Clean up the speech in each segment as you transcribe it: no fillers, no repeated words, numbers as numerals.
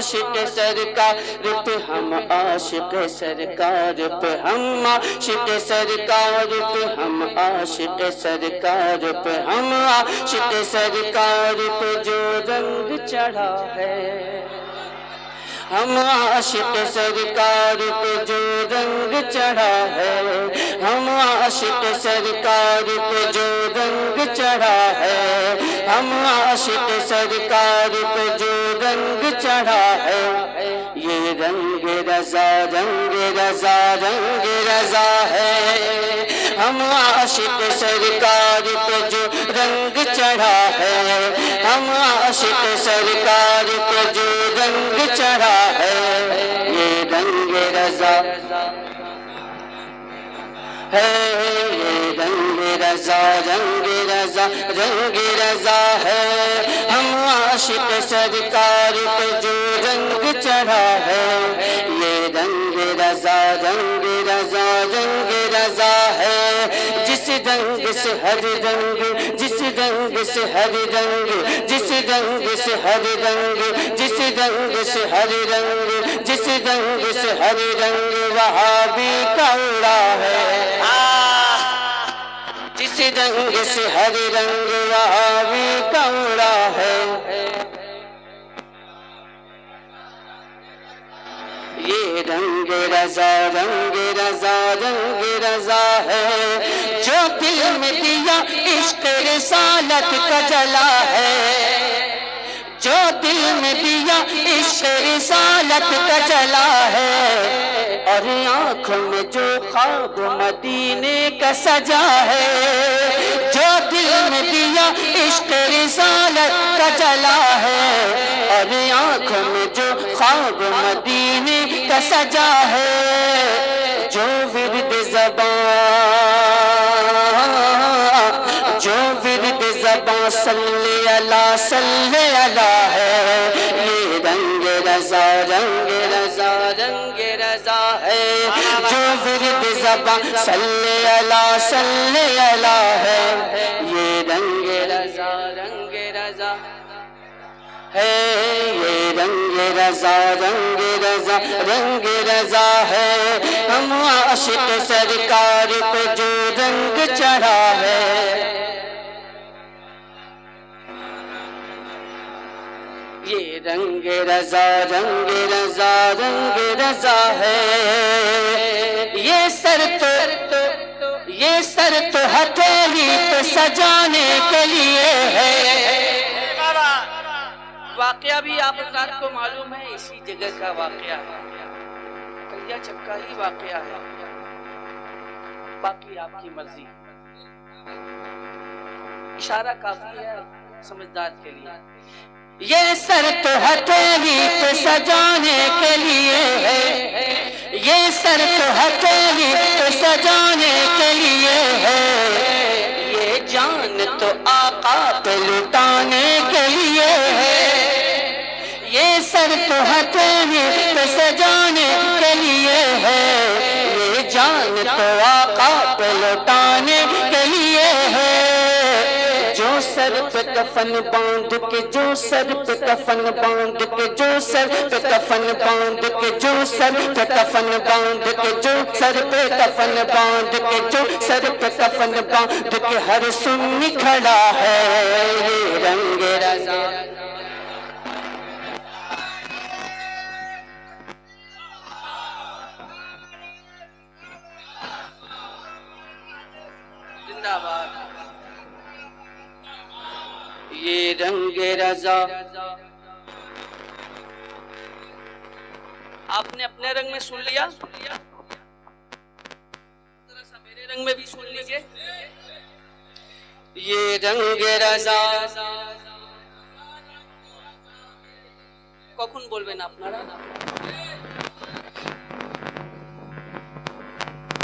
عاشق سرکار پہ ہم عاشق سرکار پہ ہم عاشق سرکار پہ ہم عاشق سرکار پہ ہم عاشق سرکار پہ جو رنگ چڑھا ہے ہم عاشق سرکار پہ جو رنگ چڑھا ہے ہم عاشق سرکار پہ جو رنگ چڑھا ہے ہم عاشق سرکار پہ جو رنگ چڑھا ہے یہ رنگ رضا رنگ رضا رنگ رضا ہے ہم عاشق سرکار پہ جو رنگ چڑھا ہے ہم عاشق سرکار پہ جو رنگ چڑھا ہے یہ رنگ رضا ہے یہ رنگ رضا رنگ رضا رنگ رضا ہے ہم عاشق سرکار پہ جو رنگ چڑھا ہے یہ رنگ رضا رنگ رضا رنگ رضا ہے جس رنگ سے ہر رنگ جس رنگ سے ہر رنگ جس رنگ سے ہر رنگ جس رنگ سے ہر رنگ جس رنگ سے ہر رنگ وہابی کا اڑا ہے جس رنگ سے ہر رنگ وہابی کا اڑا ہے یہ رنگ رضا رنگ رضا رنگ رضا ہے جو دل میں دیا عشق رسالت کا جلا ہے جو دل میں دیا عشق رسالت کا جلا ہے اور آنکھوں میں جو خواب مدینے کا سجا ہے جو دل میں دیا عشق رسالت کا جلا ہے اور آنکھوں میں جو خواب مدینے کا سجا ہے جو ورد زبان صلی اللہ ہے یہ رنگ رضا رنگ رضا رنگ رضا ہے جو ورد زبان صلی اللہ ہے یہ رنگ رضا رنگ رضا ہے یہ رنگ رضا رنگ رضا رنگ رضا ہے ہم عاشق سرکار پہ جو رنگ چڑھا ہے یہ رنگ رضا رنگ رضا رنگ رضا ہے یہ سر تو ہتھیلی پہ سجانے کے لیے ہے واقعہ بھی آپ حضرات کو معلوم ہے اسی جگہ کا واقعہ ہے کلیا چکا ہی واقعہ ہے باقی آپ کی مرضی اشارہ کافی ہے سمجھدار کے لیے یہ سر تو ہتھیلی پہ سجانے کے لیے ہے یہ سر تو ہتھیلی پہ سجانے کے لیے ہے یہ جان تو آقا پہ لٹانے کے لیے ہے یہ سر تو ہتھیلی پہ سجانے کے لیے ہے یہ جان تو آقا پہ لٹانے کے لیے ہے جو سر پہ کفن باندھ کے جو سر پہ کفن باندھ کے جو سر پہ کفن باندھ کے جو سر پہ کفن باندھ کے جو سر پہ کفن باندھ کے جو سر پہ کفن باندھ کے ہر سنی کھڑا ہے یہ رنگ رضا زندہ باد یہ رنگ رضا آپ نے اپنے رنگ میں سن لیا ذرا سا میرے رنگ میں بھی سن لیجئے یہ رنگ رضا কখন বলবেন আপনারা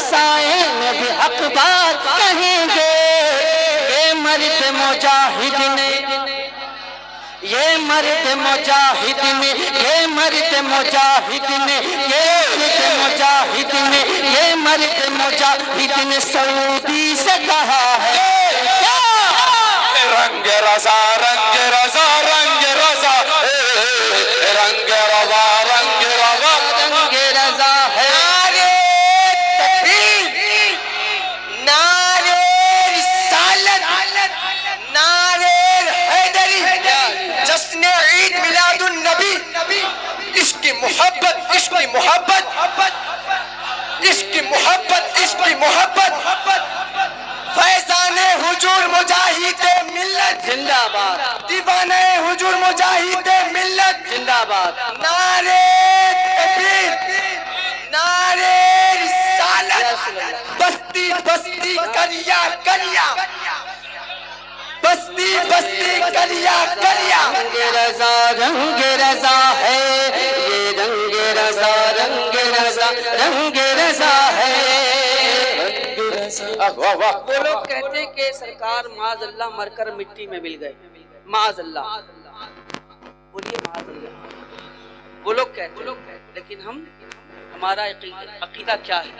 سائے میں بھی حق بات کہیں گے. یہ مرد مجاہد نے، یہ مرد مجاہد نے، یہ مرد مجاہد نے، یہ مرد مجاہد نے، یہ مرد مجاہد نے سعودی سے کہا ہے رنگ رضا رنگ رضا رنگ رضا رنگ رضا رنگ رضا رنگ رضا ہے. نعرے رسالت، نعرے حیدری، جشن عید میلاد النبی، عشق کی محبت، عشق کی محبت، عشق کی محبت، عشق کی محبت، فیضان حضور مجاہد ملت زندہ باد، دیوانے حضور مجاہد ملت زندہ باد. نعرے تکبیر، نعرے رسالت، بستی بستی کریا کریا، بستی بستی کریا کریا. رنگ رضا رنگ رضا ہے، یہ رنگ رضا رنگ رضا رنگ رضا ہے. وہ لوگ کہتے کہ سرکار معاذ اللہ مر کر مٹی میں مل گئے، معاذ اللہ، بولیے معاذ اللہ. وہ لوگ کہتے، لیکن ہمارا عقیدہ کیا ہے؟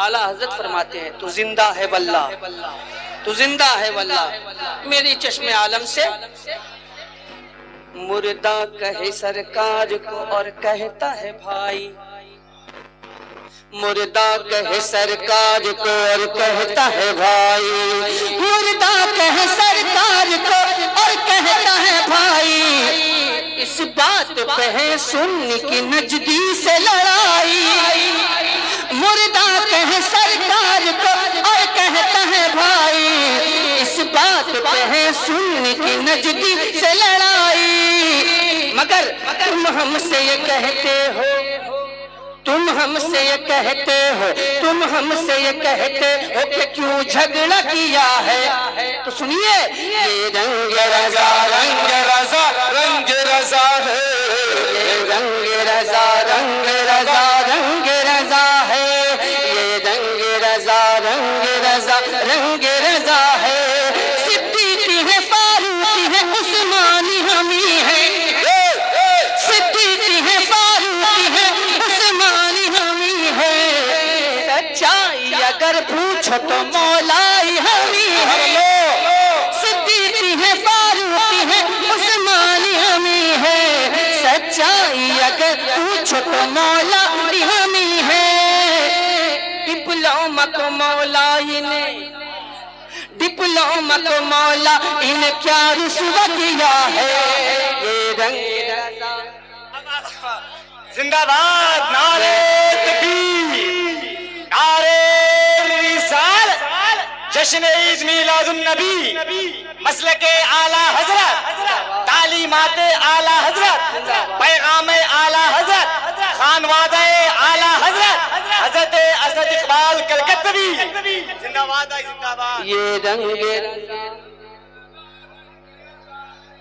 اعلیٰ حضرت فرماتے ہیں تو زندہ ہے واللہ، تو زندہ ہے واللہ. میری چشم عالم سے مردہ کہے سرکار کو اور کہتا ہے بھائی، مردہ کہے سرکار کو اور کہتا ہے بھائی، مردہ کہے سرکار کو اور کہتا ہے بھائی. اس بات پہ ہے سنی کی نجدی سے لڑائی، مردہ کہے سرکار کو اور کہتا ہے بھائی. اس بات پہ ہے سنی کی نجدی سے لڑائی. مگر تم ہم سے یہ کہتے ہو، تم ہم سے یہ کہتے ہو، تم ہم سے یہ کہتے ہو کہ کیوں جھگڑا کیا ہے. تو سنیے یہ رنگ رضا رنگ رضا رنگ رضا ہے، یہ رنگ رضا رنگ رضا رنگ رضا ہے، یہ رنگ رضا رنگ رضا رنگ رضا ہے. صدیقی ہے، فاروقی ہے، عثمانی ہمیں ہے، صدیقی ہے، فاروقی ہے، عثمانی ہمیں ہے. سچائی اگر پوچھو تو مولائی ہمیں ہے، صدیقی ہے، فاروقی ہے، عثمانی ہمیں ہے. سچائی اگر پوچھو تو مولائی ہمیں ہے. ڈپلوما کو مولائی نے، ڈپلوما کو مولا انہیں کیا رسوا کیا ہے. یہ رنگ رضا زندہ باد، نعرے تکبیر، نعرے رسالت، جشن عید میلاد النبی، مسلک اعلیٰ حضرت، تعلیمات اعلیٰ حضرت، پیغام اعلیٰ حضرت، خانوادہ اعلیٰ حضرت حضرت اسد اقبال کلکتوی. زندہ باد، زندہ باد. یہ رنگ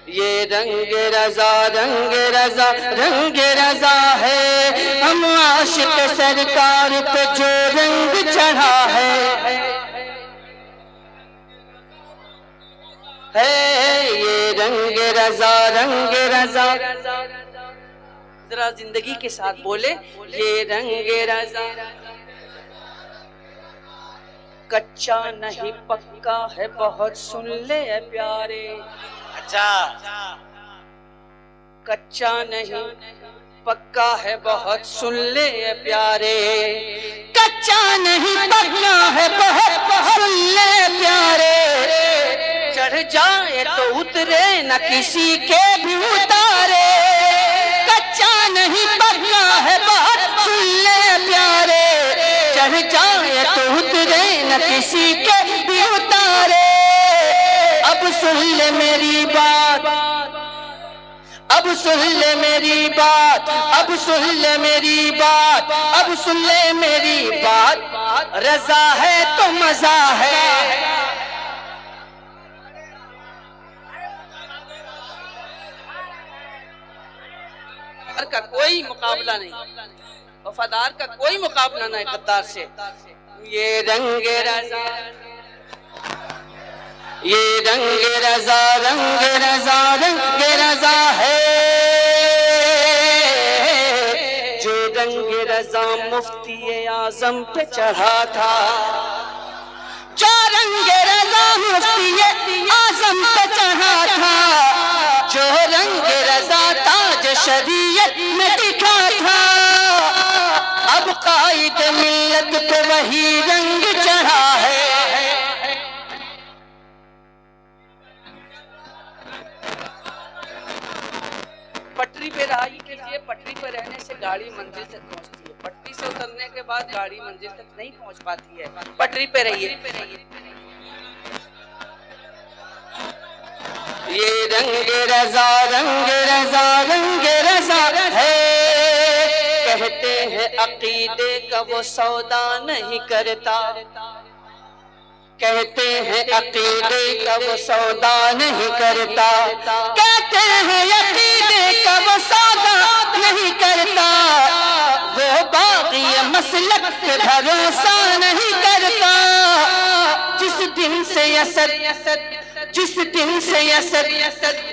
یہ رنگ رضا رنگ رضا رنگ رضا ہے. ہم عاشق سرکار پہ جو رنگ چڑھا ہے یہ رنگ رضا رنگ رضا. ذرا زندگی کے ساتھ بولے یہ رنگ رضا. کچا نہیں پکا ہے بہت، سن لے اے پیارے. اچھا، کچا نہیں پکا ہے بہت، سن لے اے پیارے. کچا نہیں پکا ہے بہت، سن لے پیارے. چڑھ جائے تو اترے نہ کسی کے بھی اتارے. کچا نہیں پکا ہے بہت، سن لے پیارے. چڑھ جائے تو اترے نہ کسی کے بھی اتارے. اب سن لے میری بات، اب سن لے میری بات، اب سن لے میری بات، اب سن لے میری بات. رضا ہے تو مزہ ہے، کا کوئی مقابلہ نہیں، وفادار کا کوئی مقابلہ نہیں غدار سے. یہ رنگ رضا، یہ رنگ رضا، رنگ رضا، رنگ رضا ہے جو رنگ رضا مفتی اعظم پہ چڑھا تھا، جو رنگ رضا مفتی اعظم پہ چڑھا تھا، جو رنگ رضا تاج شریعت میں دکھا تھا، اب قائد ملت پہ وہی رنگ چڑھا ہے۔ پٹری پہ رہائی کیجئے، پٹری پہ رہنے سے گاڑی منزل تک پہنچتی ہے، پٹری سے اترنے کے بعد گاڑی منزل تک نہیں پہنچ پاتی ہے، پٹری پہ رہیے۔ یہ رنگ رضا، رنگ رضا، رنگ رضا ہے، کہتے ہیں عقیدے کا وہ سودا نہیں کرتا، کہتے ہیں عقیدے کا وہ سودا نہیں کرتا، کہتے ہیں عقیدے کا وہ سودا نہیں کرتا، وہ باغی مسلک پہ بھروسہ نہیں کرتا، جس دن سے اسد، جس دن سے اسد،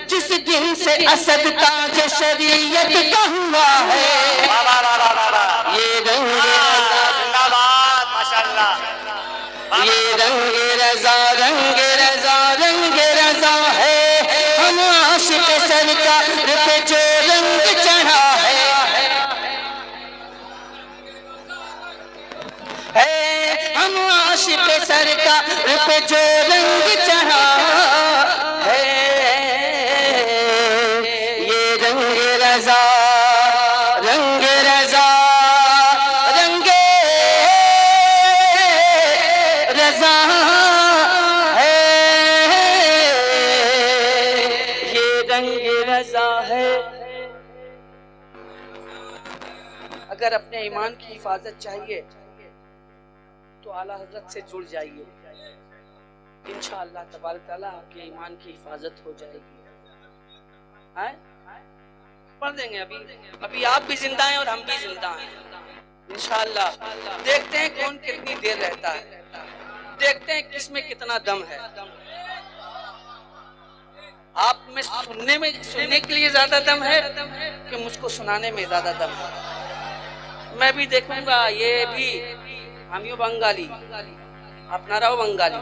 جس دن سے اسد تاج شریعت کا ہوا ہے، یہ رنگ رضا، زندہ باد، ماشاءاللہ، یہ رنگ رضا، رنگ رضا، رنگ رضا ہے، ہم عاشق سرکار پہ جو رنگ چڑھا ہے، ہم عاشق سرکار پہ جو رنگ چڑھا ہے، یہ رنگ رضا، رنگ رضا، رنگ رضا ہے، یہ رنگ رضا ہے۔ اگر اپنے ایمان کی حفاظت چاہیے تو اعلیٰ حضرت سے جڑ جائیے، انشاءاللہ تبارک تعالیٰ آپ کے ایمان کی حفاظت ہو جائے گی۔ پڑھ دیں گے، ابھی آپ بھی زندہ ہیں اور ہم بھی زندہ ہیں انشاءاللہ۔ دیکھتے ہیں کون کتنی دیر رہتا ہے، دیکھتے ہیں کس میں کتنا دم ہے۔ آپ میں سننے کے لیے زیادہ دم ہے کہ مجھ کو سنانے میں زیادہ دم ہے؟ میں بھی دیکھوں گا، یہ بھی ہمیو بنگالی، আপনারাও بنگالی،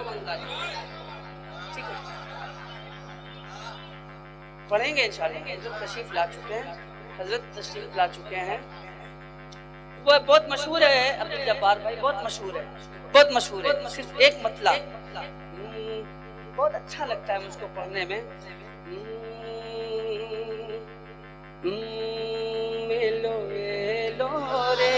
ٹھیک ہے، پڑھیں گے انشاءاللہ۔ حضرت تشریف لا چکے ہیں، حضرت تشریف لا چکے ہیں، وہ بہت مشہور ہے عبدالجبار بھائی، بہت مشہور ہے، بہت مشہور ہے، صرف ایک مطلع بہت اچھا لگتا ہے مجھ کو پڑھنے میں۔ ملو رے